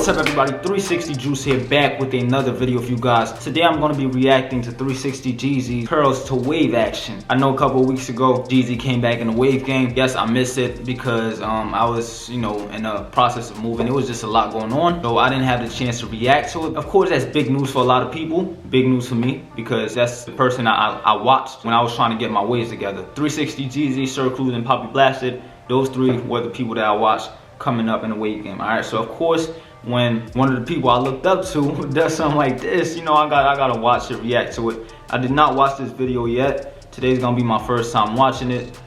What's up everybody, 360Juice here, back with another video for you guys. Today I'm going to be reacting to 360Jeezy's Curls to Wave action. I know a couple of weeks ago, Jeezy came back in the wave game. Yes, I missed it because I was, in the process of moving. It was just a lot going on, so I didn't have the chance to react to it. Of course, that's big news for a lot of people. Big news for me because that's the person I watched when I was trying to get my waves together. 360Jeezy, Sir Cruz, and Poppy Blasted. Those three were the people that I watched coming up in the wave game. Alright, so of course, when one of the people I looked up to does something like this, I gotta watch it, react to it. I did not watch this video yet. Today's gonna be my first time watching it.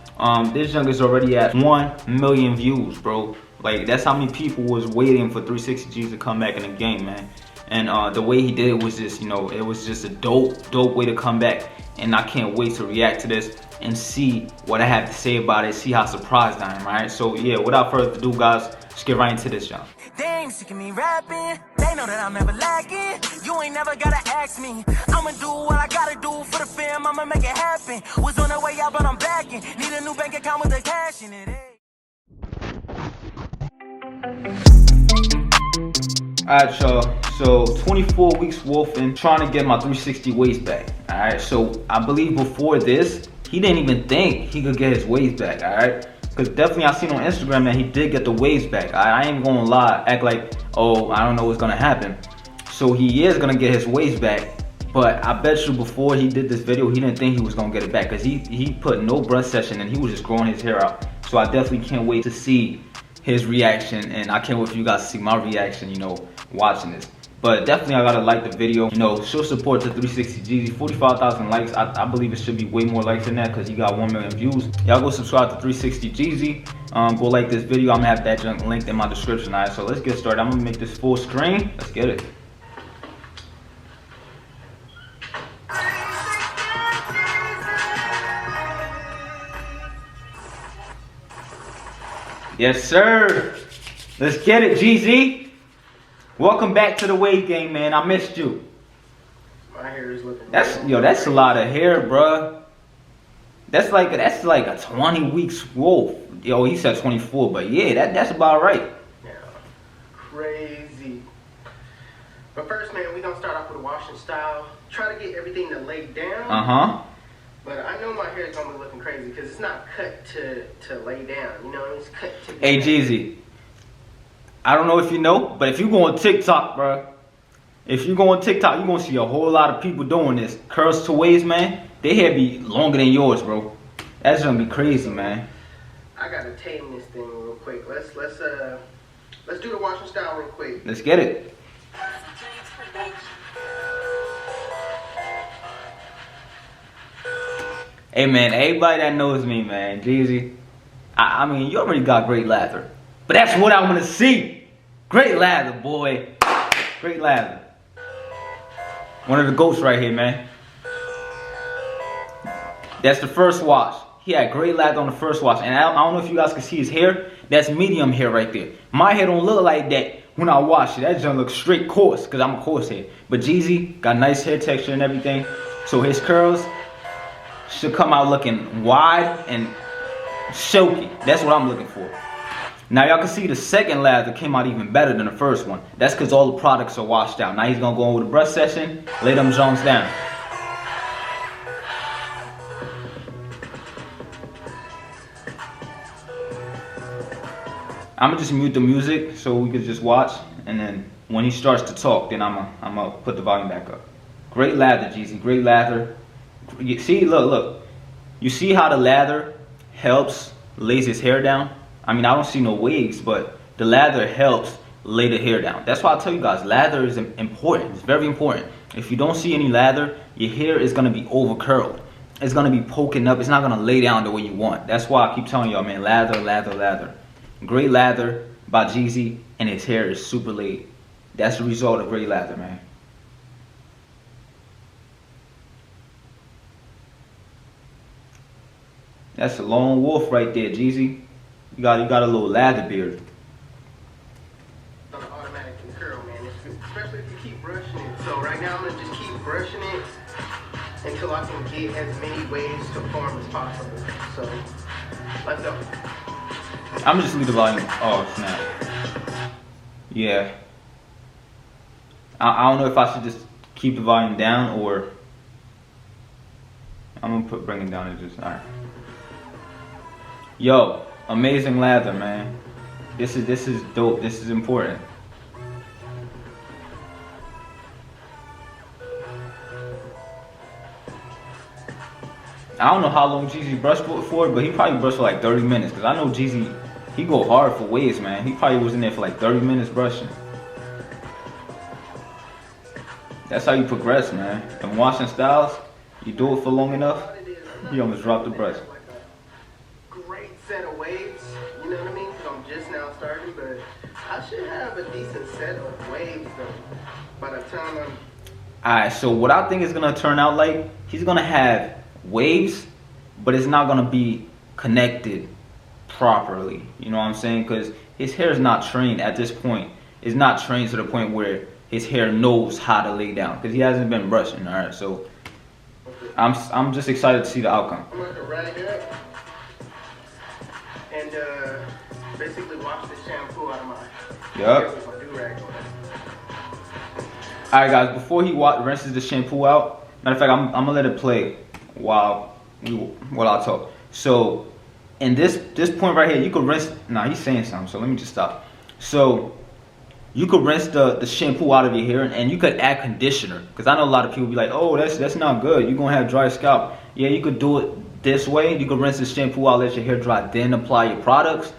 This junk is already at 1 million views, bro. Like, that's how many people was waiting for 360Jeezy to come back in the game, man. And the way he did it was just, it was just a dope way to come back. And I can't wait to react to this and see what I have to say about it, see how surprised I am, alright? So yeah, without further ado, guys, let's get right into this, y'all. They ain't sick of me rapping, they know that I'm never lacking. You ain't never gotta ask me, I'ma do what I gotta do for the fam, I'ma make it happen. Was on the way out, but I'm backing. Need a new bank account with the cash in it. Alright, y'all, so 24 weeks wolfing, trying to get my 360 waist back. Alright, so I believe before this, he didn't even think he could get his waist back, alright? Because definitely I seen on Instagram that he did get the waves back. I ain't gonna lie, act like, oh, I don't know what's gonna happen. So he is gonna get his waves back, but I bet you before he did this video, he didn't think he was gonna get it back, because he put no brush session and he was just growing his hair out. So I definitely can't wait to see his reaction, and I can't wait for you guys to see my reaction, watching this. But definitely I gotta like the video, show support to 360Jeezy. 45,000 likes. I believe it should be way more likes than that because he got 1 million views. Y'all go subscribe to 360Jeezy. Go like this video. I'm gonna have that junk linked in my description. Alright, so let's get started. I'm gonna make this full screen. Let's get it. Yes, sir. Let's get it, Jeezy. Welcome back to the wave game, man. I missed you. My hair is looking. That's a lot of hair, bruh. That's like a 20 weeks wolf. Yo, he said 24, but yeah, that's about right. Yeah, crazy. But first, man, we gonna start off with a washing style. Try to get everything to lay down. But I know my hair is gonna be looking crazy because it's not cut to lay down. It's cut to. Hey, Jeezy. I don't know if you know, but if you go on TikTok, bro, if you go on TikTok, you're going to see a whole lot of people doing this. Curls to waves, man. They hair be longer than yours, bro. That's going to be crazy, man. I got to tame this thing real quick. Let's do the washing style real quick. Let's get it. Hey, man, everybody that knows me, man, Jeezy, I mean, you already got great lather. But that's what I want to see. Great lather, boy. Great lather. One of the goats right here, man. That's the first wash. He had great lather on the first wash. And I don't know if you guys can see his hair. That's medium hair right there. My hair don't look like that when I wash it. That just looks straight coarse because I'm a coarse hair. But Jeezy got nice hair texture and everything. So his curls should come out looking wide and silky. That's what I'm looking for. Now y'all can see the second lather came out even better than the first one. That's because all the products are washed out. Now he's going to go over the brush session, lay them Jones down. I'm going to just mute the music so we can just watch. And then when he starts to talk, then I'm going to put the volume back up. Great lather, Jeezy. Great lather. You see, look. You see how the lather helps lays his hair down? I mean, I don't see no waves, but the lather helps lay the hair down. That's why I tell you guys, lather is important. It's very important. If you don't see any lather, your hair is going to be over curled. It's going to be poking up. It's not going to lay down the way you want. That's why I keep telling y'all, man, lather, lather, lather. Great lather by Jeezy, and his hair is super laid. That's the result of great lather, man. That's a lone wolf right there, Jeezy. You got a little lather beard. Automatically curl, man. Especially if you keep brushing it. So right now I'm gonna just keep brushing it until I can get as many waves to form as possible. So let's go. I'm gonna just leave the volume. Oh snap. Yeah. I don't know if I should just keep the volume down or I'm gonna bring it down to just alright. Yo, amazing lather, man. This is dope. This is important. I don't know how long Jeezy brushed for, but he probably brushed for like 30 minutes. Cause I know Jeezy, he go hard for waves, man. He probably was in there for like 30 minutes brushing. That's how you progress, man. And washing styles, you do it for long enough, you almost drop the brush. Great set of waves, you know what I mean? Because I'm just now starting, but I should have a decent set of waves though. By the time I'm... Alright, so what I think is gonna turn out like, he's gonna have waves, but it's not gonna be connected properly. You know what I'm saying? Because his hair is not trained at this point. It's not trained to the point where his hair knows how to lay down because he hasn't been brushing. All right, so I'm just excited to see the outcome. I'm going to rag up and basically wash the shampoo out of my hair with my do-rag on it. All right, guys. Before he rinses the shampoo out, matter of fact, I'm gonna let it play while I talk. So in this point right here, you could rinse. Nah, he's saying something. So let me just stop. So you could rinse the shampoo out of your hair and you could add conditioner. Because I know a lot of people be like, oh, that's not good. You're going to have dry scalp. Yeah, you could do it this way. You could rinse the shampoo out, let your hair dry, then apply your products.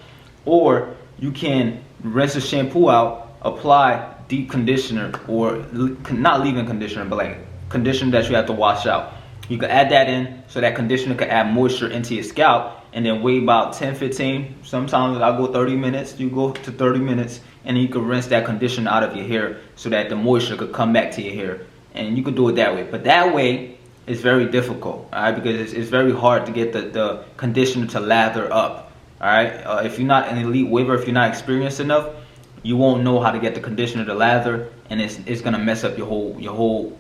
Or you can rinse the shampoo out, apply deep conditioner, or not leave-in conditioner, but like conditioner that you have to wash out. You can add that in so that conditioner can add moisture into your scalp and then wait about 10-15. Sometimes I'll go 30 minutes. You go to 30 minutes and then you can rinse that conditioner out of your hair so that the moisture could come back to your hair. And you could do it that way. But that way is very difficult, all right? Because it's very hard to get the conditioner to lather up, all right? If you're not an elite waver, if you're not experienced enough, you won't know how to get the conditioner to lather, and it's gonna mess up your whole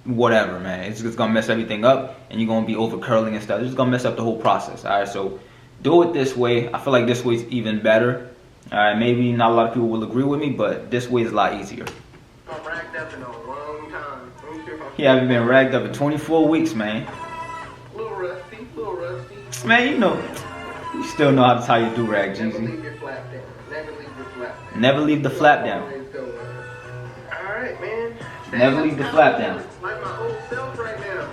whatever, man. It's just gonna mess everything up, and you're gonna be over curling and stuff. It's just gonna mess up the whole process. All right, so do it this way. I feel like this way is even better. All right, maybe not a lot of people will agree with me, but this way is a lot easier. I'm ragged up in a long time. He haven't been ragged up in 24 weeks, man. Little rusty. Man, you still know how to tie your do-rag, Never Jeezy. leave your flap down. Never leave your flap down. Never leave the flap down. Always go with it. All right, man. Never leave the flap down. Like my old self right now.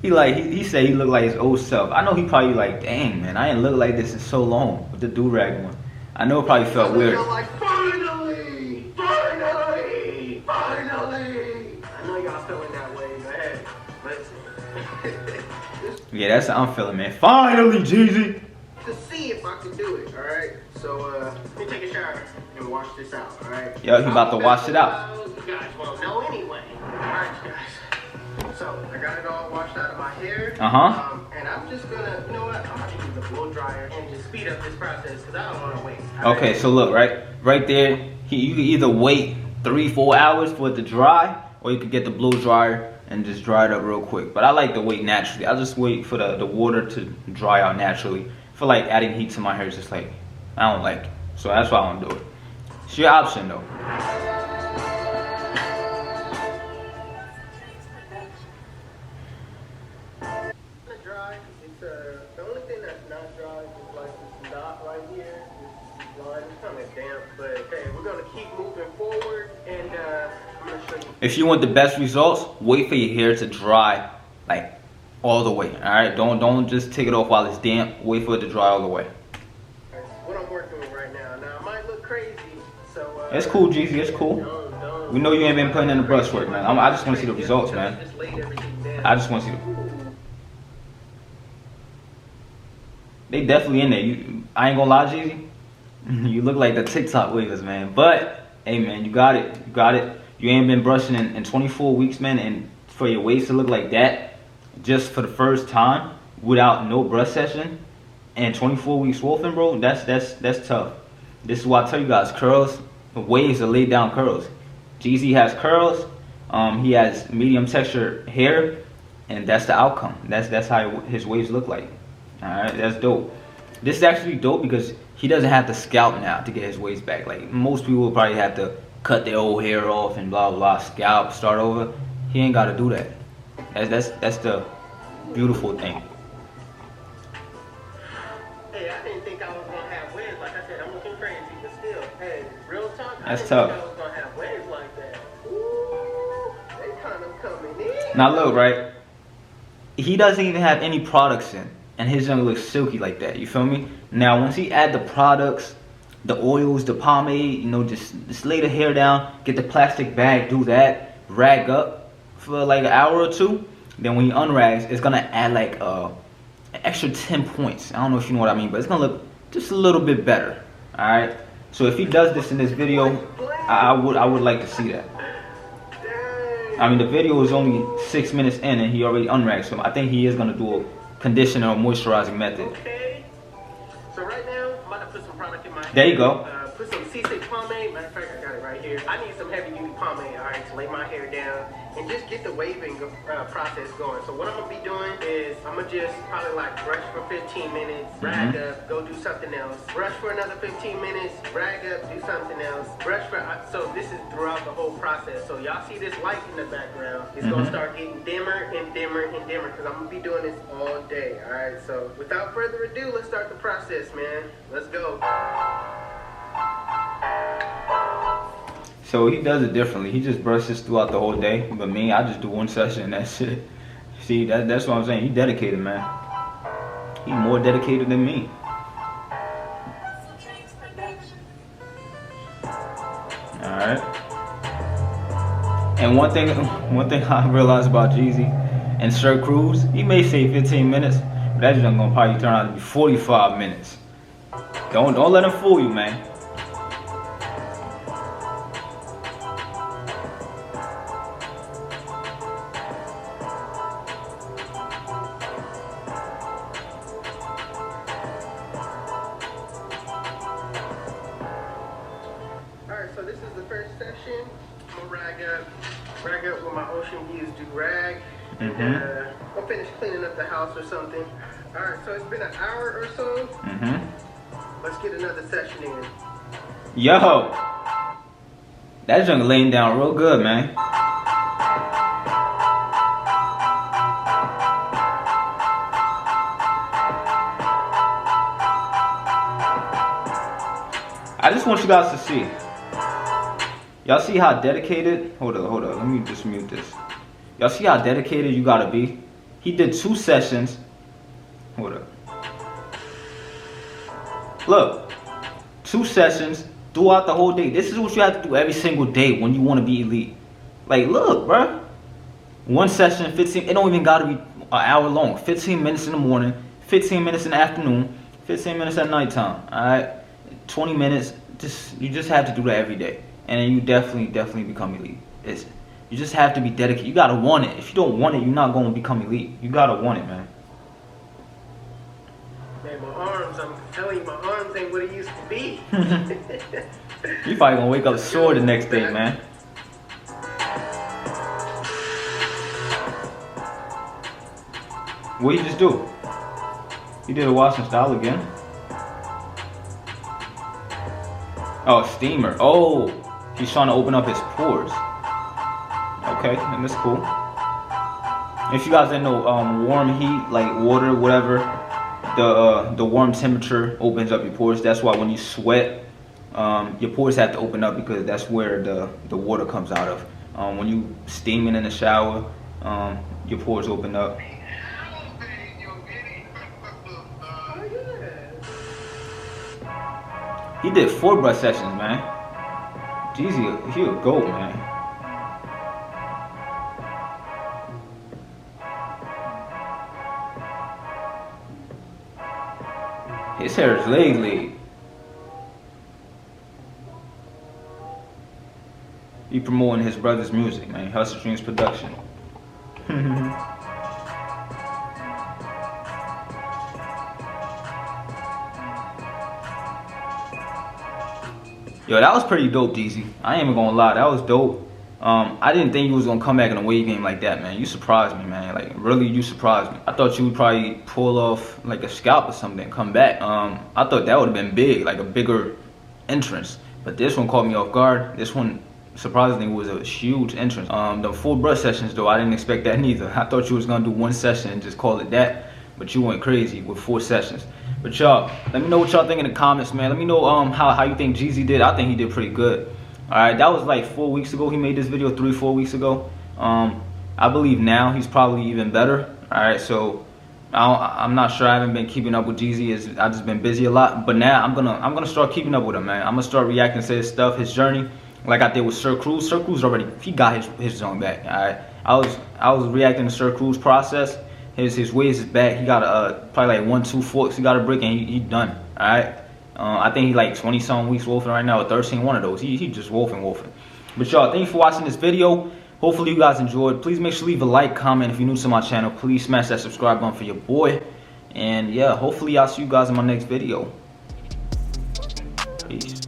He said he looked like his old self. I know he probably like, dang man, I ain't look like this in so long with the do-rag one. I know it probably felt weird. Like, finally! I know y'all feeling that way, go ahead. Listen. Yeah, that's what I'm feeling, man. Finally, Jeezy! To see if I can do it, alright? So, let me take a shower and wash this out, alright? Yo, he about to wash it out. You guys won't know anyway. Alright, guys. So, I got it all washed out of my hair. And I'm just gonna, you know what? I'm gonna use the blow dryer and just speed up this process because I don't want to wait. Okay, so look, right there, you can either wait 3-4 hours for it to dry, or you could get the blow dryer and just dry it up real quick. But I like to wait naturally. I just wait for the water to dry out naturally. I feel like adding heat to my hair is just like, I don't like it. So that's why I don't do it. It's your option though. Dry. It's the only thing that's not dry is like this knot right here. This line is kind of damp, but hey, we're gonna keep moving forward, and I'm gonna show you. If you want the best results, wait for your hair to dry like all the way. All right, don't just take it off while it's damp. Wait for it to dry all the way. What I'm working with right now. Now it might look crazy, so It's cool, Jeezy. It's cool. We know you ain't been putting in the brush work, man. I just want to see the results, man. I just want to see the. They definitely in there. I ain't gonna lie, Jeezy. You look like the TikTok wavers, man. But hey, man, you got it. You got it. You ain't been brushing in 24 weeks, man, and for your waist to look like that, just for the first time without no brush session, and 24 weeks wolfing, bro, that's tough. This is why I tell you guys, curls, waves are laid down curls. Jeezy has curls. He has medium texture hair, and that's the outcome. That's how his waves look like. All right, that's dope. This is actually dope because he doesn't have to scalp now to get his waves back. Like most people will probably have to cut their old hair off and blah blah, scalp, start over. He ain't gotta do that. That's the beautiful thing. Hey, I didn't think I was gonna have waves. Like I said, I'm looking crazy, but still, hey, real talk. That's I didn't tough. think I was gonna have waves like that. Ooh, they kind of coming in. Now look, right? He doesn't even have any products in, and his junk looks silky like that. You feel me? Now, once he add the products, the oils, the pomade, you know, just lay the hair down, get the plastic bag, do that, rag up for like an hour or two. Then when he unrags, it's gonna add like an extra 10 points. I don't know if you know what I mean, but it's gonna look just a little bit better. All right. So if he does this in this video, I would like to see that. I mean, the video is only 6 minutes in and he already unragged, so I think he is gonna do a conditioner or moisturizing method. Okay. So right now, I'm about to put some product in my hair. There you go. Put some C6 pomade. Matter of fact, I got it right here. I need some heavy duty pomade, all right, to lay my hair down and just get the waving process going. So what I'm gonna be doing is I'm gonna just probably like brush for 15 minutes, rag up, go do something else. Brush for another 15 minutes, rag up, do something else. Brush for so this is throughout the whole process. So y'all see this light in the background? It's gonna start getting dimmer and dimmer and dimmer because I'm gonna be doing this all day. All right. So without further ado, let's start the process, man. Let's go. So he does it differently. He just brushes throughout the whole day. But me, I just do one session and that's it. See, that's what I'm saying. He dedicated, man. He more dedicated than me. Alright. And one thing I realized about Jeezy and Sir Cruz, he may say 15 minutes, but that's just gonna probably turn out to be 45 minutes. Don't let him fool you, man. Alright, so this is the first session. I'm gonna rag up with my Ocean Views do rag. And I'll finish cleaning up the house or something. Alright, so it's been an hour or so. Let's get another session in. Yo, that junk laying down real good, man. I just want you guys to see. Y'all see how dedicated? Hold up. Let me just mute this. Y'all see how dedicated you gotta be? He did 2 sessions. Hold up. Look, 2 sessions throughout the whole day. This is what you have to do every single day when you want to be elite. Like, look, bruh. 1 session, 15. It don't even gotta be an hour long. 15 minutes in the morning, 15 minutes in the afternoon, 15 minutes at nighttime. All right, 20 minutes. You just have to do that every day, and then you definitely become elite. You just have to be dedicated. You gotta want it. If you don't want it, you're not gonna become elite. You gotta want it, man. Man, my arms, I'm telling you, my arms ain't what it used to be. You probably gonna wake up sore the next day, man. What you just do? You did a wash and style again? Oh, steamer. Oh, he's trying to open up his pores. Okay, and that's cool. If you guys didn't know, warm heat, like water, whatever, the warm temperature opens up your pores. That's why when you sweat, your pores have to open up because that's where the water comes out of. When you steaming in the shower, your pores open up. He did 4 brush sessions, man. Jeezy, he a GOAT, man. His hair is laid. He promoting his brother's music, man. Hustle Dreams production. Yo, that was pretty dope, Jeezy. I ain't even gonna lie, that was dope. I didn't think you was gonna come back in a wave game like that, man. You surprised me, man. Like, really, you surprised me. I thought you would probably pull off like a scalp or something and come back. I thought that would have been big, like a bigger entrance. But this one caught me off guard. This one surprisingly, was a huge entrance. The full brush sessions though, I didn't expect that neither. I thought you was gonna do one session and just call it that, but you went crazy with 4 sessions. But y'all, let me know what y'all think in the comments, man. Let me know how you think Jeezy did. I think he did pretty good. All right, that was like 4 weeks ago. He made this video 3-4 weeks ago. I believe now he's probably even better. All right, so I'm not sure. I haven't been keeping up with Jeezy. I've just been busy a lot. But now I'm gonna start keeping up with him, man. I'm gonna start reacting to his stuff, his journey, like I did with Sir Cruz. Sir Cruz already, he got his zone back. All right, I was reacting to Sir Cruz process. His waves is back. He got probably like 1-2 forks. He got a brick and he done. All right. I think he like 20-some weeks wolfing right now, or 13 one of those. He just wolfing. But y'all, thank you for watching this video. Hopefully you guys enjoyed. Please make sure to leave a like, comment. If you're new to my channel, please smash that subscribe button for your boy. And yeah, hopefully I'll see you guys in my next video. Peace.